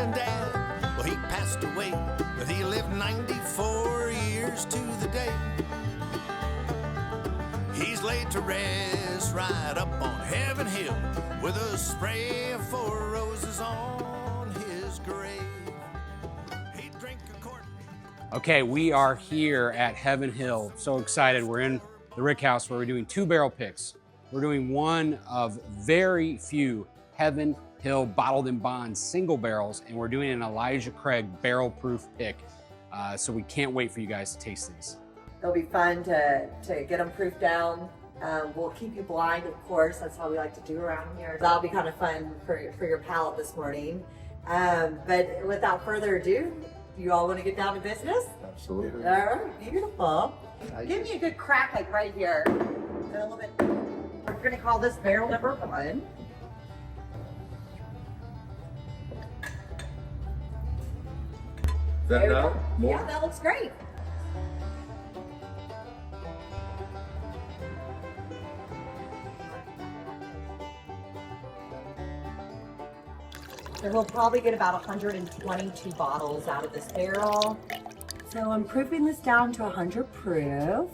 granddad, well, he passed away, but he lived 94 years to the day. He's laid to rest right up on Heaven Hill with a spray of 4 roses on his grave. He'd drink a quart. Okay, we are here at Heaven Hill. So excited. We're in the rick house where we're doing 2 barrel picks. We're doing one of very few Heaven Hill bottled in bond single barrels, and we're doing an Elijah Craig barrel proof pick. So we can't wait for you guys to taste these. It'll be fun to get them proofed down. We'll keep you blind, of course. That's how we like to do around here. That'll be kind of fun for your palate this morning. But without further ado, you all want to get down to business? Absolutely. All right, beautiful. Give me a good crack, like right here. A little bit. We're going to call this barrel number 1. Is that enough? More? Yeah, that looks great. So we'll probably get about 122 bottles out of this barrel. So I'm proofing this down to 100 proof.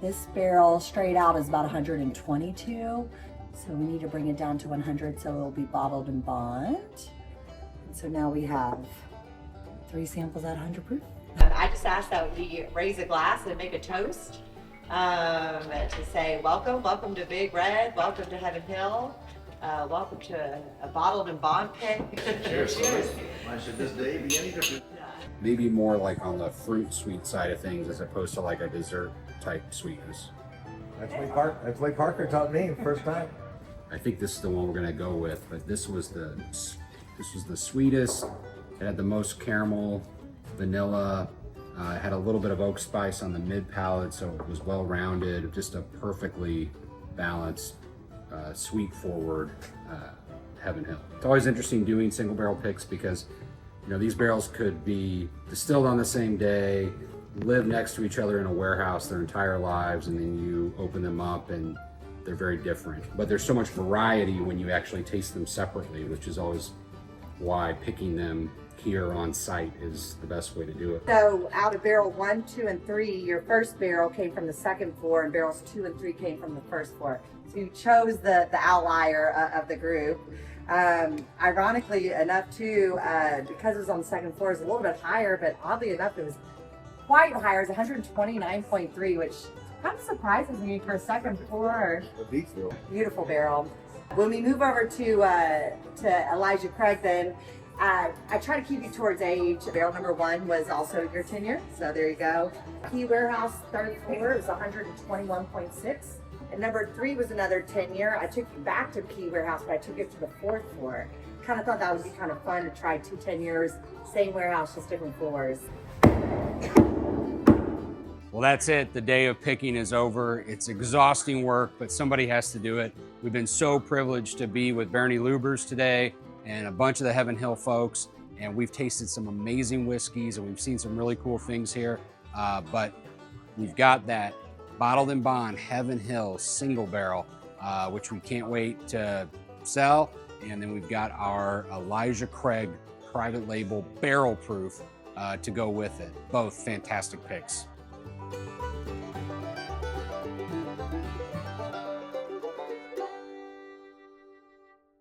This barrel straight out is about 122. So we need to bring it down to 100 so it'll be bottled in bond. And so now we have 3 samples at 100 proof. I just asked that we raise a glass and make a toast to say welcome to Big Red, welcome to Heaven Hill. Welcome to a bottled and bond pick. Cheers. Cheers. Why should this day be any different? Maybe more like on the fruit sweet side of things as opposed to like a dessert type sweetness. That's what Parker taught me first time. I think this is the one we're gonna go with, but this was the sweetest. It had the most caramel, vanilla. It had a little bit of oak spice on the mid palate, so it was well rounded. Just a perfectly balanced, sweet forward Heaven Hill. It's always interesting doing single barrel picks because these barrels could be distilled on the same day, live next to each other in a warehouse their entire lives, and then you open them up and they're very different. But there's so much variety when you actually taste them separately, which is always why picking them here on site is the best way to do it. So out of barrel 1, 2, and 3, your first barrel came from the second floor and barrels 2 and 3 came from the first floor. So you chose the outlier of the group. Ironically enough too, because it was on the second floor, it's a little bit higher, but oddly enough, it was quite higher. It's 129.3, which kind of surprises me for a second floor. Beautiful barrel. When we move over to Elijah Craig, then I try to keep you towards age. Barrel number 1 was also your tenure, so there you go. Key Warehouse third floor is 121.6. And number 3 was another 10-year. I took you back to Key Warehouse, but I took it to the 4th floor. Kind of thought that would be kind of fun to try 2 10-years, same warehouse, just different floors. Well, that's it. The day of picking is over. It's exhausting work, but somebody has to do it. We've been so privileged to be with Bernie Lubers today and a bunch of the Heaven Hill folks, and we've tasted some amazing whiskeys and we've seen some really cool things here, but we've got that bottled in bond Heaven Hill single barrel, which we can't wait to sell. And then we've got our Elijah Craig private label barrel proof to go with it. Both fantastic picks.